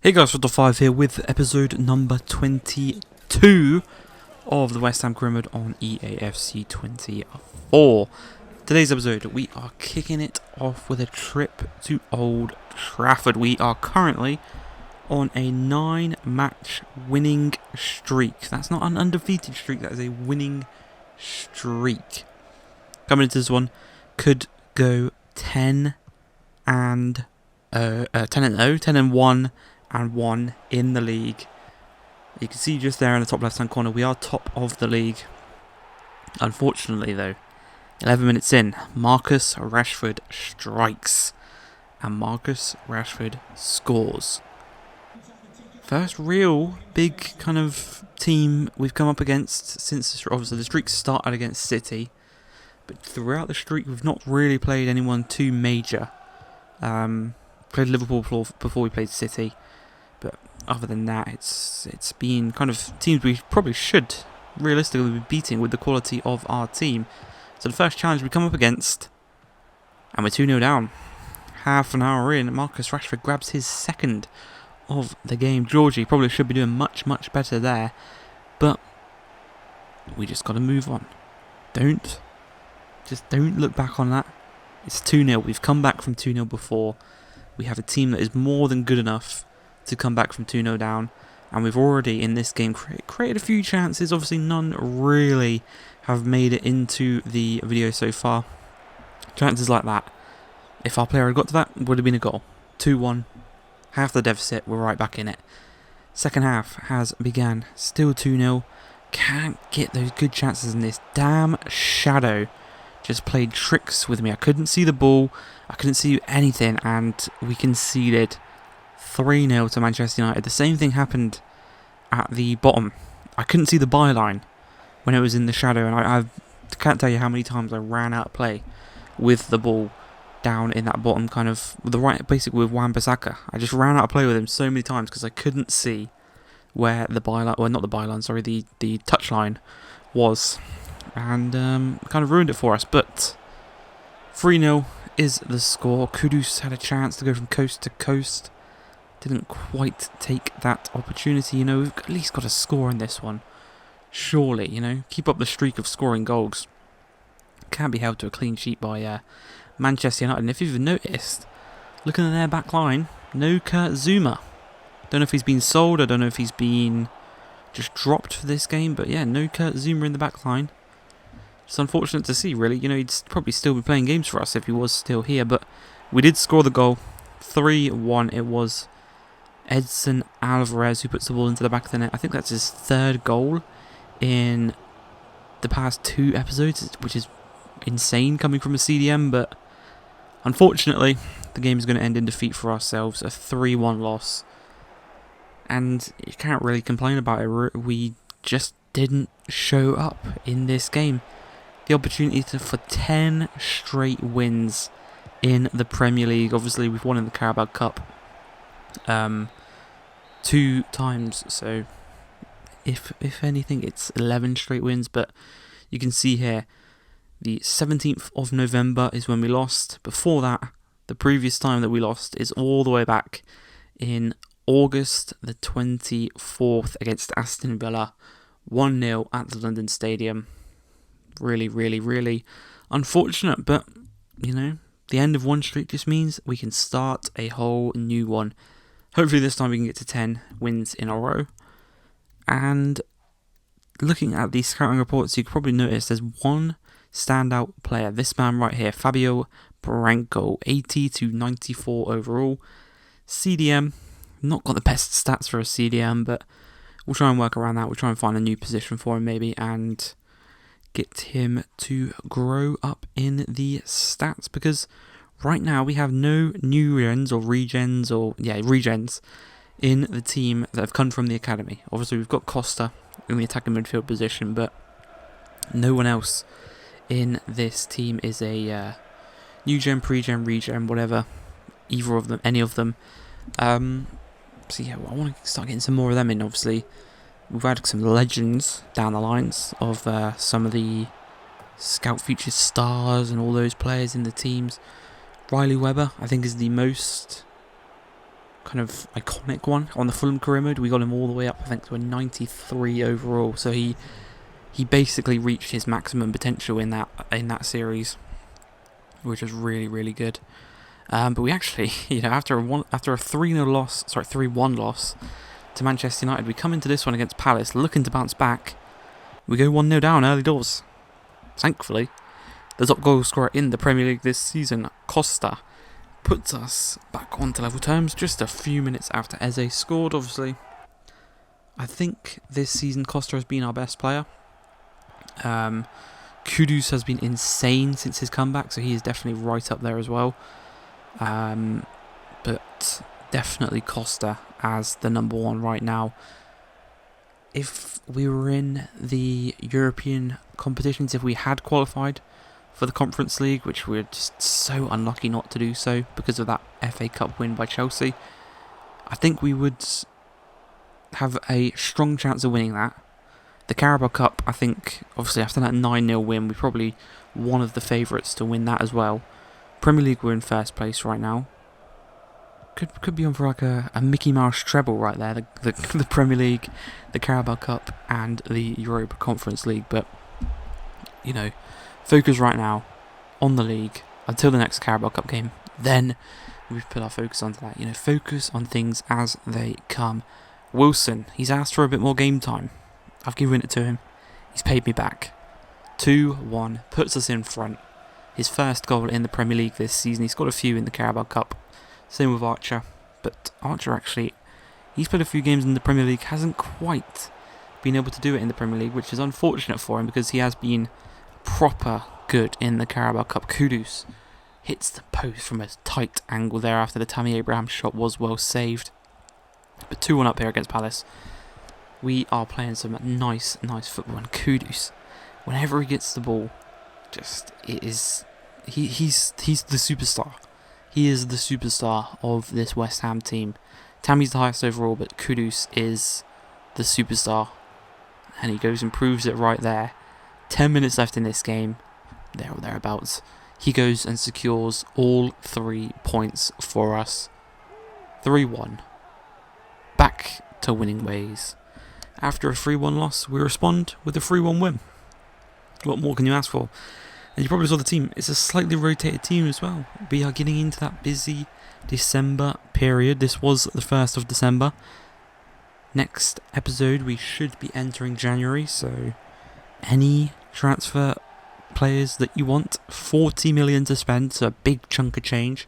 Hey guys, Football5 here with episode number 22 of the West Ham Pyramid on EAFC 24. Today's episode, we are kicking it off with a trip to Old Trafford. We are currently on a 9-match winning streak. That's not an undefeated streak, that is a winning streak. Coming into this one, could go 10 and 0, 10 and 1 and 1 in the league. You can see just there in the top left hand corner, we are top of the league. Unfortunately though, 11 minutes in, Marcus Rashford strikes and Marcus Rashford scores. First real big kind of team we've come up against since, obviously the streak started against City, but throughout the streak we've not really played anyone too major. Played Liverpool before we played City, but other than that, it's been kind of teams we probably should realistically be beating with the quality of our team. So the first challenge we come up against, and we're 2-0 down. Half an hour in, Marcus Rashford grabs his second of the game. Georgie probably should be doing much better there, but we just got to move on. Don't look back on that. It's 2-0. We've come back from 2-0 before. We have a team that is more than good enough to come back from 2-0 down, and we've already in this game created a few chances. Obviously none really have made it into the video so far. Chances like that, if our player had got to that, would have been a goal. 2-1, half the deficit, we're right back in it. Second half has began, still 2-0. Can't get those good chances in this. Damn Shadow just played tricks with me. I couldn't see the ball, I couldn't see anything, and we conceded 3-0 to Manchester United. The same thing happened at the bottom. I couldn't see the byline when it was in the shadow, and I can't tell you how many times I ran out of play with the ball down in that bottom kind of the right, basically with Wan-Bissaka. I just ran out of play with him so many times because I couldn't see where the byline, well not the byline, sorry, the touchline was, and kind of ruined it for us. But 3-0 is the score. Kudus had a chance to go from coast to coast. Didn't quite take that opportunity. You know, we've at least got a score in this one. Surely, you know, keep up the streak of scoring goals. Can't be held to a clean sheet by Manchester United. And if you've noticed, looking at their back line, no Kurt Zouma. Don't know if he's been sold. I don't know if he's been just dropped for this game. But yeah, no Kurt Zouma in the back line. It's unfortunate to see, really. You know, he'd probably still be playing games for us if he was still here. But we did score the goal. 3-1 it was. Edson Alvarez who puts the ball into the back of the net. I think that's his third goal in the past 2 episodes, which is insane coming from a CDM, but unfortunately the game is going to end in defeat for ourselves, a 3-1 loss, and you can't really complain about it. We just didn't show up in this game. The opportunity for 10 straight wins in the Premier League. Obviously we've won in the Carabao Cup 2 times, so if anything it's 11 straight wins. But you can see here the 17th of November is when we lost. Before that, the previous time that we lost is all the way back in August the 24th against Aston Villa, 1-0 at the London Stadium. Really unfortunate, but you know, the end of one streak just means we can start a whole new one. Hopefully this time we can get to 10 wins in a row. And looking at the scouting reports, you can probably notice there's one standout player. This man right here, Fabio Branco, 80 to 94 overall. CDM, not got the best stats for a CDM, but we'll try and work around that. We'll try and find a new position for him maybe and get him to grow up in the stats, because right now we have no new regens in the team that have come from the academy. Obviously we've got Costa in the attacking midfield position, but no one else in this team is a new gen, pre-gen, regen, whatever, either of them, any of them. So yeah, I want to start getting some more of them in. Obviously we've had some legends down the lines of some of the Scout Futures stars and all those players in the teams. Riley Webber, I think, is the most kind of iconic one on the Fulham career mode. We got him all the way up, I think, to a 93 overall. So he basically reached his maximum potential in that series, which was really, really good. But we actually, after a 3-1 loss to Manchester United, we come into this one against Palace looking to bounce back. We go 1-0 down early doors. Thankfully, the top goal scorer in the Premier League this season, Costa, puts us back onto level terms just a few minutes after Eze scored, obviously. I think this season Costa has been our best player. Kudus has been insane since his comeback, so he is definitely right up there as well. But definitely Costa as the number one right now. If we were in the European competitions, if we had qualified for the Conference League, which we're just so unlucky not to do so because of that FA Cup win by Chelsea, I think we would have a strong chance of winning that. The Carabao Cup, I think, obviously after that 9-0 win, we're probably one of the favourites to win that as well. Premier League, we're in first place right now. Could be on for like a Mickey Mouse treble right there. The Premier League, the Carabao Cup, and the Europa Conference League. But, focus right now on the league until the next Carabao Cup game. Then we've put our focus onto that. Focus on things as they come. Wilson, he's asked for a bit more game time. I've given it to him. He's paid me back. 2-1, puts us in front. His first goal in the Premier League this season. He's got a few in the Carabao Cup. Same with Archer. But Archer actually, he's played a few games in the Premier League, hasn't quite been able to do it in the Premier League, which is unfortunate for him because he has been proper good in the Carabao Cup. Kudus hits the post from a tight angle there after the Tammy Abraham shot was well saved. But 2-1 up here against Palace. We are playing some nice football, and Kudus, whenever he gets the ball, he's the superstar. He is the superstar of this West Ham team. Tammy's the highest overall, but Kudus is the superstar, and he goes and proves it right there. 10 minutes left in this game, there or thereabouts. He goes and secures all 3 points for us. 3-1. Back to winning ways. After a 3-1 loss, we respond with a 3-1 win. What more can you ask for? And you probably saw the team. It's a slightly rotated team as well. We are getting into that busy December period. This was the 1st of December. Next episode, we should be entering January. So, any transfer players that you want, 40 million to spend. So, a big chunk of change,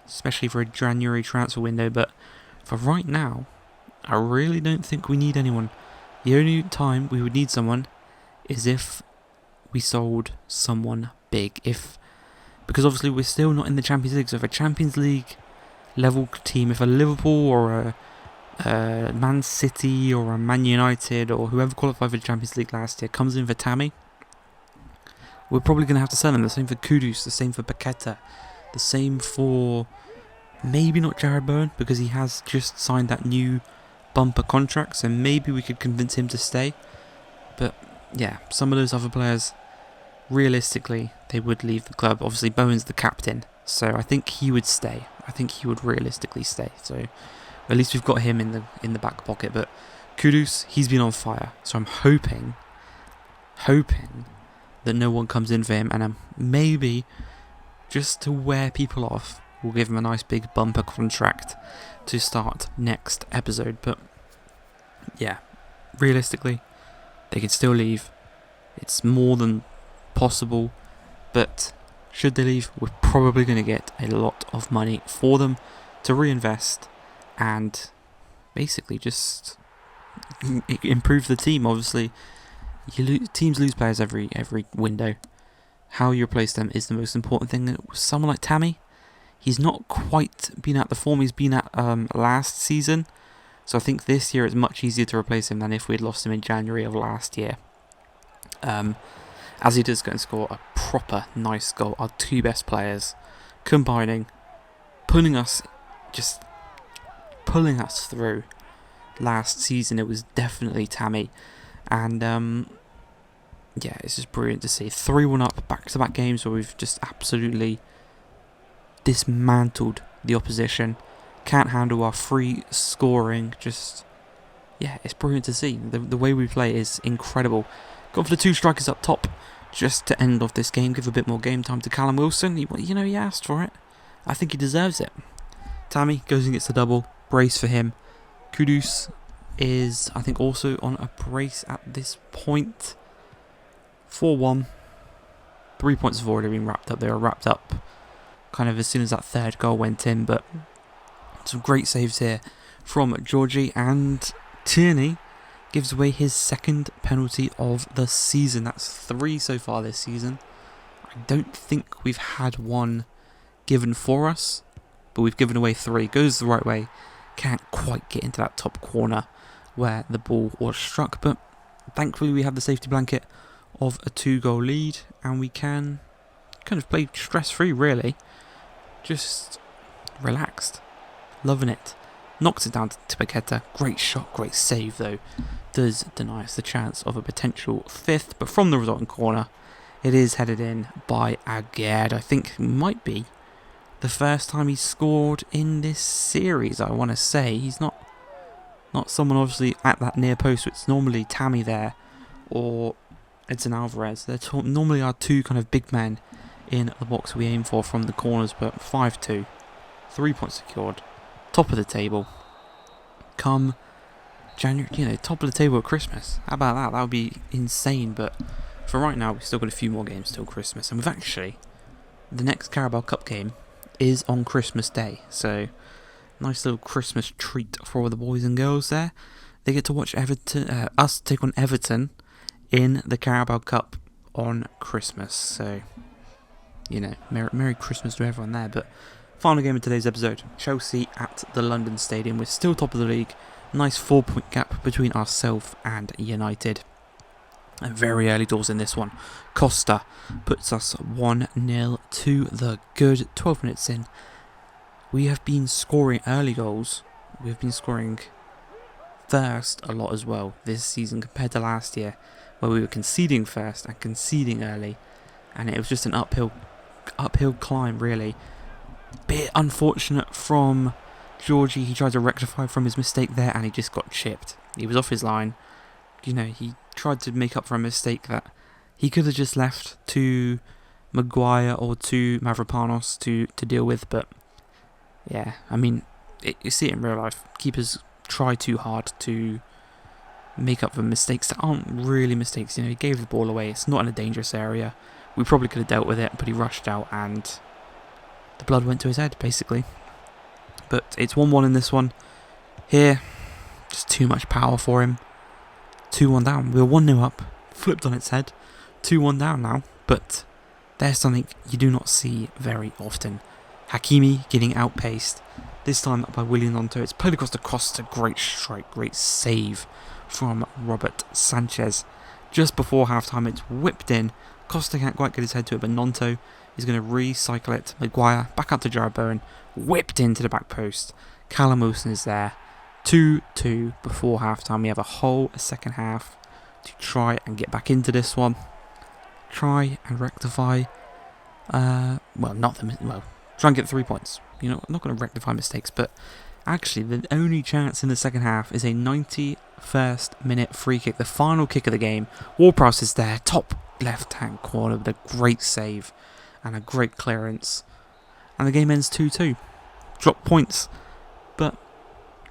especially for a January transfer window. But for right now, I really don't think we need anyone. The only time we would need someone is if we sold someone big. Because obviously we're still not in the Champions League. So if a Champions League level team, if a Liverpool or a Man City or a Man United or whoever qualified for the Champions League last year comes in for Tammy, we're probably going to have to sell him. The same for Kudus, the same for Paqueta, the same for maybe not Jared Bowen because he has just signed that new bumper contract, so maybe we could convince him to stay. But yeah, some of those other players, realistically, they would leave the club. Obviously, Bowen's the captain, so I think he would stay. I think he would realistically stay. So at least we've got him in the back pocket. But Kudus, he's been on fire. So I'm hoping that no one comes in for him, and maybe just to wear people off, we'll give him a nice big bumper contract to start next episode. But yeah, realistically, they could still leave. It's more than possible, but should they leave, we're probably going to get a lot of money for them to reinvest and basically just improve the team. Obviously, teams lose players every window. How you replace them is the most important thing. Someone like Tammy, he's not quite been at the form he's been at last season. So I think this year it's much easier to replace him than if we'd lost him in January of last year. As he does go and score a proper nice goal. Our 2 best players combining, pulling us through. Last season it was definitely Tammy. And yeah, it's just brilliant to see. 3-1 up, back-to-back games where we've just absolutely dismantled the opposition. can't handle our free scoring. Just, yeah, it's brilliant to see. The way we play is incredible. Gone for the 2 strikers up top just to end off this game. Give a bit more game time to Callum Wilson. He asked for it. I think he deserves it. Tammy goes and gets the double. Brace for him. Kudus is, I think, also on a brace at this point. 4-1. 3 points have already been wrapped up. They were wrapped up kind of as soon as that 3rd goal went in, but some great saves here from Georgie, and Tierney gives away his 2nd penalty of the season. That's 3 so far this season. I don't think we've had one given for us, but we've given away 3. Goes the right way. Can't quite get into that top corner where the ball was struck, but thankfully we have the safety blanket of a 2-goal lead, and we can kind of play stress-free, really. Just relaxed. Loving it. Knocks it down to Paqueta. Great shot, great save though. Does deny us the chance of a potential 5th, but from the resulting corner, it is headed in by Aguerd. I think it might be the first time he's scored in this series, I want to say. He's not someone obviously at that near post. It's normally Tammy there or Edson Alvarez. They're normally our 2 kind of big men in the box we aim for from the corners, but 5-2. 3 points secured. Top of the table. Come January, top of the table at Christmas. How about that? That would be insane, but for right now, we've still got a few more games till Christmas, and we've actually, the next Carabao Cup game is on Christmas Day, so nice little Christmas treat for all the boys and girls there. They get to watch us take on Everton in the Carabao Cup on Christmas, so Merry Christmas to everyone there. But final game of today's episode, Chelsea at the London Stadium. We're still top of the league. Nice 4-point gap between ourselves and United. And very early doors in this one. Costa puts us 1-0 to the good. 12 minutes in. We have been scoring early goals. We've been scoring first a lot as well this season compared to last year, where we were conceding first and conceding early. And it was just an uphill climb, really. Bit unfortunate from Georgie. He tried to rectify from his mistake there, and he just got chipped. He was off his line. He tried to make up for a mistake that he could have just left to Maguire or to Mavropanos to deal with. But yeah, I mean, you see it in real life. Keepers try too hard to make up for mistakes that aren't really mistakes. He gave the ball away. It's not in a dangerous area. We probably could have dealt with it, but he rushed out and the blood went to his head, basically. But it's 1-1 in this one. Here, just too much power for him. 2-1 down. We were 1-0 up. Flipped on its head. 2-1 down now. But there's something you do not see very often. Hakimi getting outpaced. This time by Willian Gnonto. It's played across the Costa. Great strike. Great save from Robert Sanchez. Just before half-time, it's whipped in. Costa can't quite get his head to it, but Gnonto is going to recycle it. Maguire back out to Jarrod Bowen. Whipped into the back post. Callum Wilson is there. 2-2 before half-time. We have a whole second half to try and get back into this one. Try and rectify. Try and get 3 points. I'm not going to rectify mistakes, but actually the only chance in the second half is a 91st minute free kick. The final kick of the game. Ward-Prowse is there. Top left-hand corner with a great save and a great clearance. And the game ends 2-2. Drop points. But,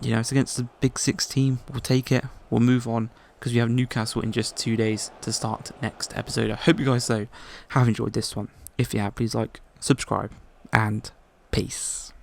it's against the Big Six team. We'll take it. We'll move on because we have Newcastle in just 2 days to start next episode. I hope you guys, though, have enjoyed this one. If you have, please like, subscribe, and peace.